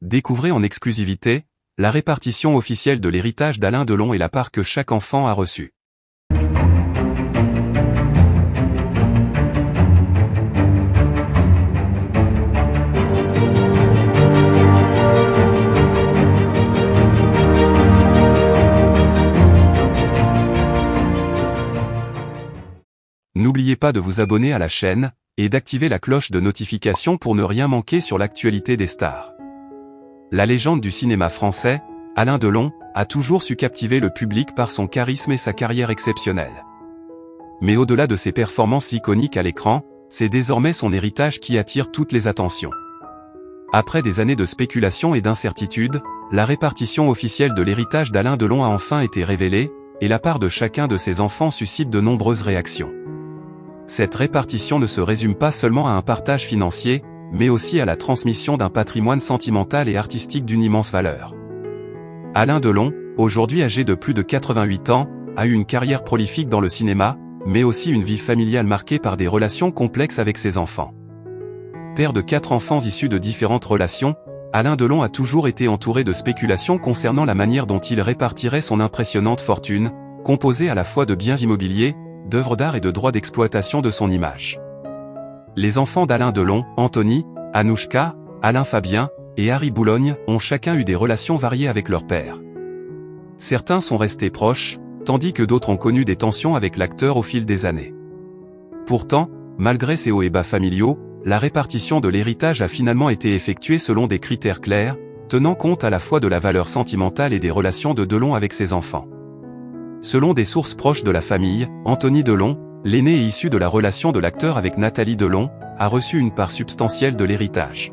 Découvrez en exclusivité la répartition officielle de l'héritage d'Alain Delon et la part que chaque enfant a reçue. N'oubliez pas de vous abonner à la chaîne et d'activer la cloche de notification pour ne rien manquer sur l'actualité des stars. La légende du cinéma français, Alain Delon, a toujours su captiver le public par son charisme et sa carrière exceptionnelle. Mais au-delà de ses performances iconiques à l'écran, c'est désormais son héritage qui attire toutes les attentions. Après des années de spéculation et d'incertitude, la répartition officielle de l'héritage d'Alain Delon a enfin été révélée, et la part de chacun de ses enfants suscite de nombreuses réactions. Cette répartition ne se résume pas seulement à un partage financier, mais aussi à la transmission d'un patrimoine sentimental et artistique d'une immense valeur. Alain Delon, aujourd'hui âgé de plus de 88 ans, a eu une carrière prolifique dans le cinéma, mais aussi une vie familiale marquée par des relations complexes avec ses enfants. Père de 4 enfants issus de différentes relations, Alain Delon a toujours été entouré de spéculations concernant la manière dont il répartirait son impressionnante fortune, composée à la fois de biens immobiliers, d'œuvres d'art et de droits d'exploitation de son image. Les enfants d'Alain Delon, Anthony, Anouchka, Alain Fabien et Harry Boulogne, ont chacun eu des relations variées avec leur père. Certains sont restés proches, tandis que d'autres ont connu des tensions avec l'acteur au fil des années. Pourtant, malgré ces hauts et bas familiaux, la répartition de l'héritage a finalement été effectuée selon des critères clairs, tenant compte à la fois de la valeur sentimentale et des relations de Delon avec ses enfants. Selon des sources proches de la famille, Anthony Delon, l'aîné et issu de la relation de l'acteur avec Nathalie Delon, a reçu une part substantielle de l'héritage.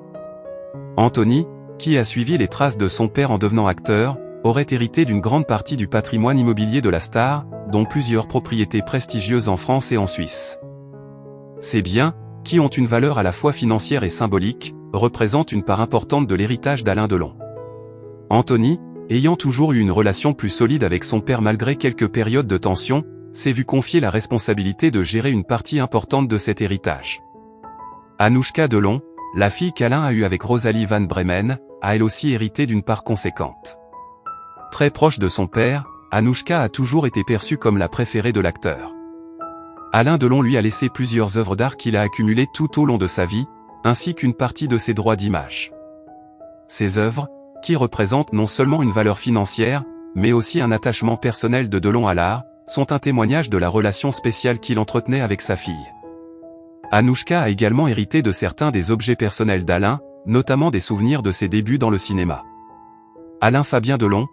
Anthony, qui a suivi les traces de son père en devenant acteur, aurait hérité d'une grande partie du patrimoine immobilier de la star, dont plusieurs propriétés prestigieuses en France et en Suisse. Ces biens, qui ont une valeur à la fois financière et symbolique, représentent une part importante de l'héritage d'Alain Delon. Anthony, ayant toujours eu une relation plus solide avec son père malgré quelques périodes de tension, s'est vu confier la responsabilité de gérer une partie importante de cet héritage. Anouchka Delon, la fille qu'Alain a eue avec Rosalie Van Bremen, a elle aussi hérité d'une part conséquente. Très proche de son père, Anouchka a toujours été perçue comme la préférée de l'acteur. Alain Delon lui a laissé plusieurs œuvres d'art qu'il a accumulées tout au long de sa vie, ainsi qu'une partie de ses droits d'image. Ces œuvres, qui représentent non seulement une valeur financière, mais aussi un attachement personnel de Delon à l'art, sont un témoignage de la relation spéciale qu'il entretenait avec sa fille. Anouchka a également hérité de certains des objets personnels d'Alain, notamment des souvenirs de ses débuts dans le cinéma. Alain Fabien Delon,